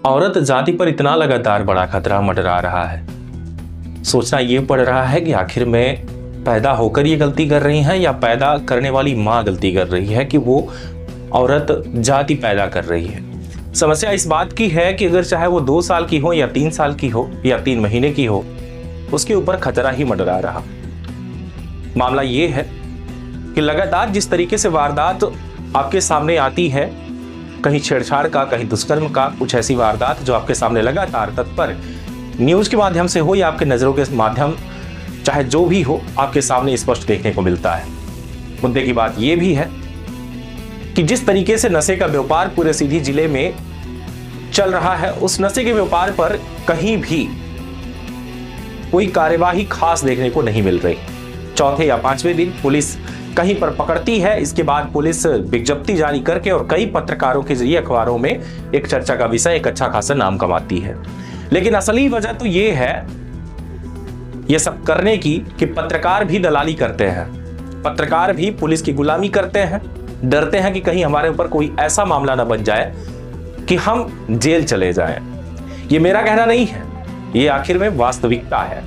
औरत जाति पर इतना लगातार बड़ा खतरा मंडरा रहा है। सोचना ये पड़ रहा है कि आखिर में पैदा होकर ये गलती कर रही हैं या पैदा करने वाली माँ गलती कर रही है कि वो औरत जाति पैदा कर रही है। समस्या इस बात की है कि अगर चाहे वो 2 साल की हो या 3 साल की हो या 3 महीने की हो, उसके ऊपर खतरा ही मंडरा रहा। मामला ये है कि लगातार जिस तरीके से वारदात आपके सामने आती है, कहीं छेड़छाड़ का, कहीं दुष्कर्म का, कुछ ऐसी वारदात जो आपके सामने लगातार तत्पर न्यूज के माध्यम से हो या आपके नजरों के माध्यम, चाहे जो भी हो, आपके सामने स्पष्ट देखने को मिलता है। मुद्दे की बात यह भी है कि जिस तरीके से नशे का व्यापार पूरे सीधी जिले में चल रहा है, उस नशे के व्यापार पर कहीं भी कोई कार्यवाही खास देखने को नहीं मिल रही। चौथे या 5वें दिन पुलिस कहीं पर पकड़ती है, इसके बाद पुलिस विज्ञप्ति जारी करके और कई पत्रकारों के जरिए अखबारों में एक चर्चा का विषय, एक अच्छा खासा नाम कमाती है। लेकिन असली वजह तो ये है ये सब करने की कि पत्रकार भी दलाली करते हैं, पत्रकार भी पुलिस की गुलामी करते हैं, डरते हैं कि कहीं हमारे ऊपर कोई ऐसा मामला ना बन जाए कि हम जेल चले जाएं। ये मेरा कहना नहीं है, ये आखिर में वास्तविकता है।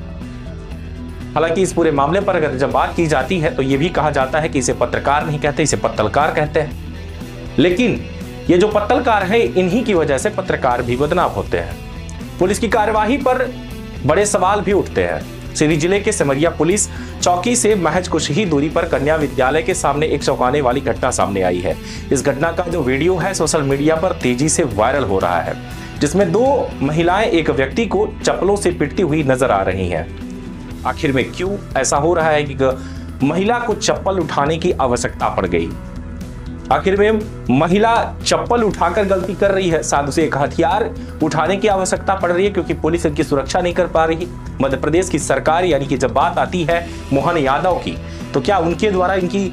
हालांकि इस पूरे मामले पर अगर जब बात की जाती है तो ये भी कहा जाता है कि इसे पत्रकार नहीं कहते, इसे पत्तलकार कहते हैं। लेकिन ये जो पत्तलकार है, इन्हीं की वजह से पत्रकार भी बदनाम होते हैं। पुलिस की कार्यवाही पर बड़े सवाल भी उठते हैं। सीधी जिले के सिमरिया पुलिस चौकी से महज कुछ ही दूरी पर कन्या विद्यालय के सामने एक चौंकाने वाली घटना सामने आई है। इस घटना का जो वीडियो है सोशल मीडिया पर तेजी से वायरल हो रहा है, जिसमें 2 महिलाएं एक व्यक्ति को चप्पलों से पीटती हुई नजर आ रही हैं। आखिर में क्यों ऐसा हो रहा है कि महिला को चप्पल उठाने की आवश्यकता पड़ गई? आखिर में महिला चप्पल उठाकर गलती कर रही है, साथ उसे एक हथियार उठाने की आवश्यकता पड़ रही है क्योंकि पुलिस इनकी सुरक्षा नहीं कर पा रही। मध्य प्रदेश की सरकार, यानी कि जब बात आती है मोहन यादव की, तो क्या उनके द्वारा इनकी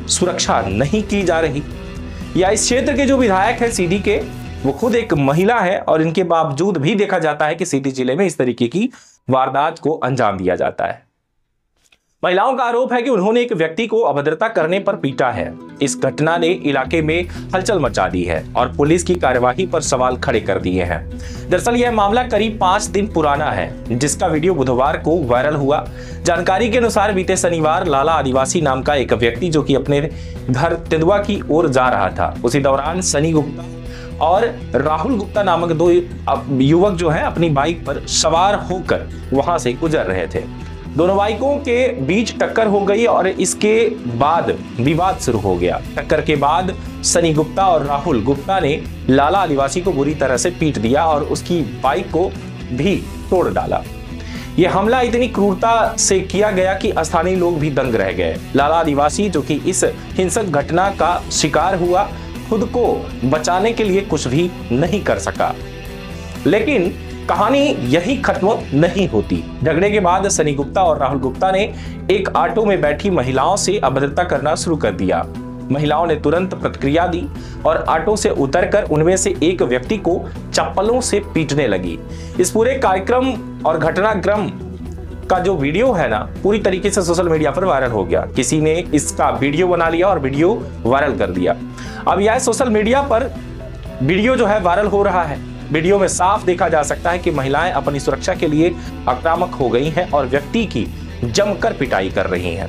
सुरक्षा नहीं की जा रही? या इस क्षेत्र के जो विधायक हैं सीधी के, वो खुद एक महिला है और इनके बावजूद भी देखा जाता है कि सीधी जिले में इस तरीके की वारदात को अंजाम दिया जाता है। महिलाओं का आरोप है कि उन्होंने एक व्यक्ति को अभद्रता करने पर पीटा है। इस घटना ने इलाके में हलचल मचा दी है और पुलिस की कार्यवाही पर सवाल खड़े कर दिए हैं। दरअसल यह मामला करीब 5 दिन पुराना है, जिसका वीडियो बुधवार को वायरल हुआ। जानकारी के अनुसार बीते शनिवार लाला आदिवासी नाम का एक व्यक्ति जो कि अपने घर तेंदुआ की ओर जा रहा था, उसी दौरान सनी गुप्ता और राहुल गुप्ता नामक 2 युवक जो है अपनी बाइक पर सवार होकर वहां से गुजर रहे थे। दोनों बाइकों के बीच टक्कर हो गई और इसके बाद विवाद शुरू हो गया। टक्कर के बाद सनी गुप्ता और राहुल गुप्ता ने लाला आदिवासी को बुरी तरह से पीट दिया और उसकी बाइक को भी तोड़ डाला। यह हमला इतनी क्रूरता से किया गया कि स्थानीय लोग भी दंग रह गए। लाला आदिवासी जो कि इस हिंसक घटना का शिकार हुआ, खुद को बचाने के लिए कुछ भी नहीं कर सका। लेकिन कहानी यही खत्म नहीं होती। झगड़े के बाद सनी गुप्ता और राहुल गुप्ता ने एक ऑटो में बैठी महिलाओं से अभद्रता करना शुरू कर दिया। महिलाओं ने तुरंत प्रतिक्रिया दी और ऑटो से उतरकर उनमें से एक व्यक्ति को चप्पलों से पीटने लगी। इस पूरे कार्यक्रम और घटनाक्रम का जो वीडियो है ना, पूरी तरीके से सोशल मीडिया पर वायरल हो गया। किसी ने इसका वीडियो बना लिया और वीडियो वायरल कर दिया। अब यह सोशल मीडिया पर वीडियो जो है वायरल हो रहा है। वीडियो में साफ देखा जा सकता है कि महिलाएं अपनी सुरक्षा के लिए आक्रामक हो गई हैं और व्यक्ति की जमकर पिटाई कर रही हैं।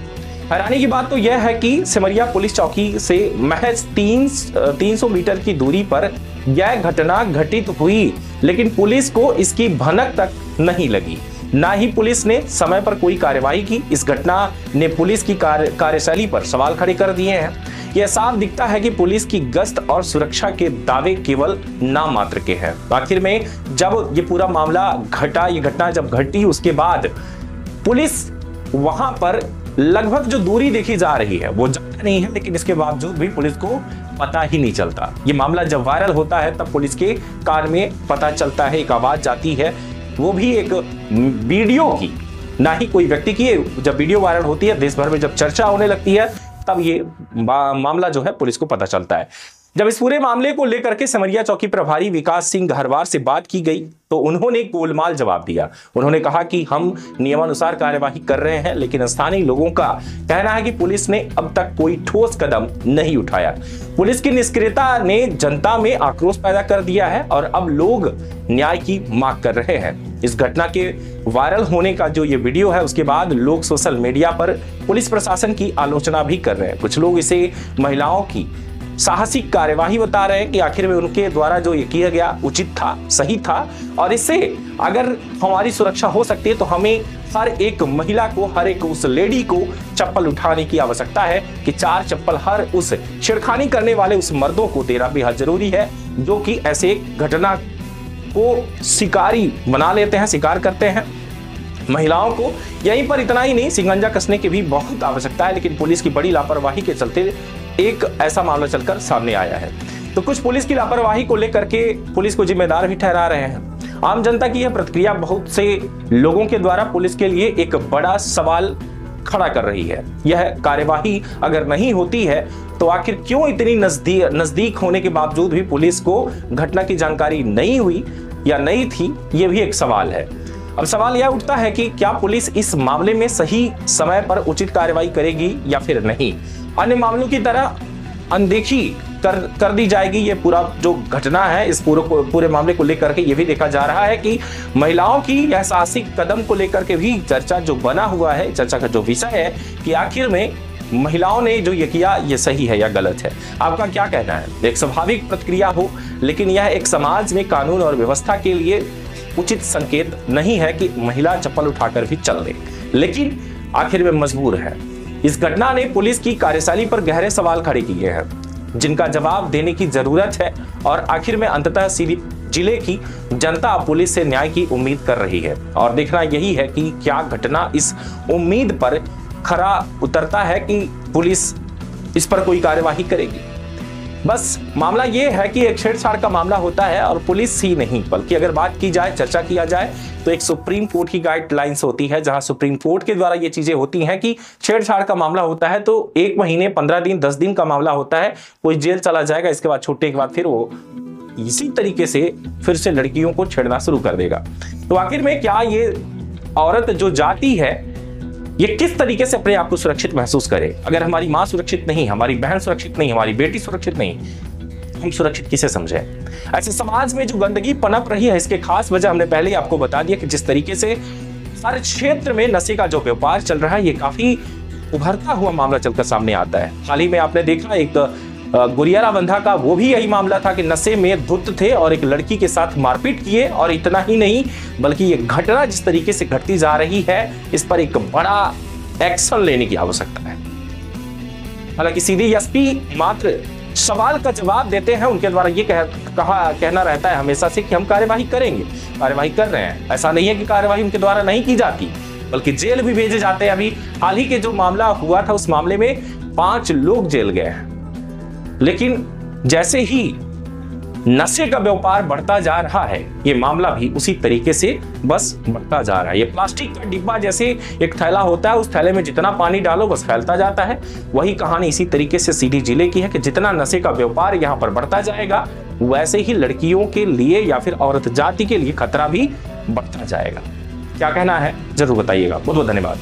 हैरानी की बात तो यह है कि सिमरिया पुलिस चौकी से महज 300 मीटर की दूरी पर यह घटना घटित हुई, लेकिन पुलिस को इसकी भनक तक नहीं लगी। ना ही पुलिस ने समय पर कोई कार्यवाही की। इस घटना ने पुलिस की कार्यशैली पर सवाल खड़े कर दिए हैं। यह साफ दिखता है कि पुलिस की गश्त और सुरक्षा के दावे केवल नाम मात्र के हैं। आखिर में जब ये पूरा मामला घटा, ये घटना जब घटी, उसके बाद पुलिस वहां पर लगभग जो दूरी देखी जा रही है वो ज्यादा नहीं है, लेकिन इसके बावजूद भी पुलिस को पता ही नहीं चलता। ये मामला जब वायरल होता है तब पुलिस के कान में पता चलता है, एक आवाज जाती है, वो भी एक वीडियो की, ना ही कोई व्यक्ति की। जब वीडियो वायरल होती है, देश भर में जब चर्चा होने लगती है, तब ये मामला जो है पुलिस को पता चलता है। जब इस पूरे मामले को लेकर के सिमरिया चौकी प्रभारी विकास सिंह घरवार से बात की गई तो उन्होंने गोलमाल जवाब दिया। उन्होंने कहा कि हम नियमानुसार कार्यवाही कर रहे हैं, लेकिन स्थानीय लोगों का कहना है कि पुलिस ने अब तक कोई ठोस कदम नहीं उठाया। पुलिस की निष्क्रियता ने जनता में आक्रोश पैदा कर दिया है और अब लोग न्याय की मांग कर रहे हैं। इस घटना के वायरल होने का जो ये वीडियो है, उसके बाद लोग सोशल मीडिया पर पुलिस प्रशासन की आलोचना भी कर रहे हैं। कुछ लोग इसे महिलाओं की साहसिक कार्यवाही बता रहे हैं कि आखिर में उनके द्वारा जो ये किया गया उचित था, सही था, और इससे अगर हमारी सुरक्षा हो सकती है तो हमें हर एक महिला को, हर एक उस लेडी को चप्पल उठाने की आवश्यकता है कि 4 चप्पल हर उस छेड़खानी करने वाले उस मर्दों को देना बेहद जरूरी है, जो कि ऐसे घटना को शिकारी बना लेते हैं, शिकार करते हैं। महिलाओं को यहीं पर इतना ही नहीं, शिकंजा कसने की भी बहुत आवश्यकता है, लेकिन पुलिस की बड़ी लापरवाही के चलते एक ऐसा मामला चलकर सामने आया है। तो कुछ पुलिस की लापरवाही को लेकर के पुलिस को जिम्मेदार भी ठहरा रहे हैं। आम जनता की यह प्रतिक्रिया बहुत से लोगों के द्वारा पुलिस के लिए एक बड़ा सवाल खड़ा कर रही है। यह कार्यवाही अगर नहीं होती है तो आखिर क्यों इतनी नजदीक होने के बावजूद भी पुलिस को घटना की जानकारी नहीं हुई या नहीं थी, यह भी एक सवाल है। अब सवाल यह उठता है कि क्या पुलिस इस मामले में सही समय पर उचित कार्रवाई करेगी या फिर नहीं। अन्य मामलों की तरह अनदेखी कर दी जाएगी। ये पूरा जो घटना है, इस पूरे मामले को लेकर के ये भी देखा जा रहा है कि महिलाओं की यह साहसिक कदम को लेकर के भी चर्चा जो बना हुआ है, चर्चा का जो विषय है कि आखिर में महिलाओं ने जो ये किया ये सही है या गलत है। आपका क्या कहना है? एक स्वाभाविक प्रतिक्रिया हो, लेकिन यह एक समाज में कानून और व्यवस्था के लिए उचित संकेत नहीं है कि महिला चप्पल उठाकर भी चल दे, लेकिन आखिर में मजबूर है। इस घटना ने पुलिस की कार्यशैली पर गहरे सवाल खड़े किए हैं, जिनका जवाब देने की जरूरत है, और आखिर में अंततः जिले की जनता पुलिस से न्याय की उम्मीद कर रही है। और देखना यही है कि क्या घटना इस उम्मीद पर खरा उतरता है कि पुलिस इस पर कोई कार्यवाही करेगी। बस मामला यह है कि एक छेड़छाड़ का मामला होता है और पुलिस ही नहीं, बल्कि अगर बात की जाए, चर्चा किया जाए तो एक सुप्रीम कोर्ट की गाइडलाइंस होती है, जहां सुप्रीम कोर्ट के द्वारा ये चीजें होती हैं कि छेड़छाड़ का मामला होता है तो 1 महीने, 15 दिन, 10 दिन का मामला होता है, कोई जेल चला जाएगा, इसके बाद छुट्टी के बाद फिर वो इसी तरीके से फिर से लड़कियों को छेड़ना शुरू कर देगा। तो आखिर में क्या ये औरत जो जाती है ये किस तरीके से अपने आप को सुरक्षित महसूस करे? अगर हमारी माँ सुरक्षित नहीं, हमारी बहन सुरक्षित नहीं, हमारी बेटी सुरक्षित नहीं, हम सुरक्षित किसे समझे? ऐसे समाज में जो गंदगी पनप रही है, इसके खास वजह हमने पहले ही आपको बता दिया कि जिस तरीके से हर क्षेत्र में नशे का जो व्यापार चल रहा है, ये काफी उभरता हुआ मामला चलकर सामने आता है। हाल ही में आपने देखा एक गुरियारा बंधा का वो भी यही मामला था कि नशे में धुत थे और एक लड़की के साथ मारपीट किए, और इतना ही नहीं बल्कि ये घटना जिस तरीके से घटती जा रही है, इस पर एक बड़ा एक्शन लेने की आवश्यकता है। हालांकि सीधी एसपी मात्र सवाल का जवाब देते हैं, उनके द्वारा ये कहना रहता है हमेशा से कि हम कार्यवाही करेंगे, कार्यवाही कर रहे हैं। ऐसा नहीं है कि कार्यवाही उनके द्वारा नहीं की जाती, बल्कि जेल भी भेजे जाते हैं। अभी हाल ही के जो मामला हुआ था, उस मामले में 5 लोग जेल गए हैं। लेकिन जैसे ही नशे का व्यापार बढ़ता जा रहा है, ये मामला भी उसी तरीके से बस बढ़ता जा रहा है। ये प्लास्टिक का डिब्बा जैसे एक थैला होता है, उस थैले में जितना पानी डालो बस फैलता जाता है। वही कहानी इसी तरीके से सीधी जिले की है कि जितना नशे का व्यापार यहाँ पर बढ़ता जाएगा, वैसे ही लड़कियों के लिए या फिर औरत जाति के लिए खतरा भी बढ़ता जाएगा। क्या कहना है जरूर बताइएगा। बहुत बहुत धन्यवाद।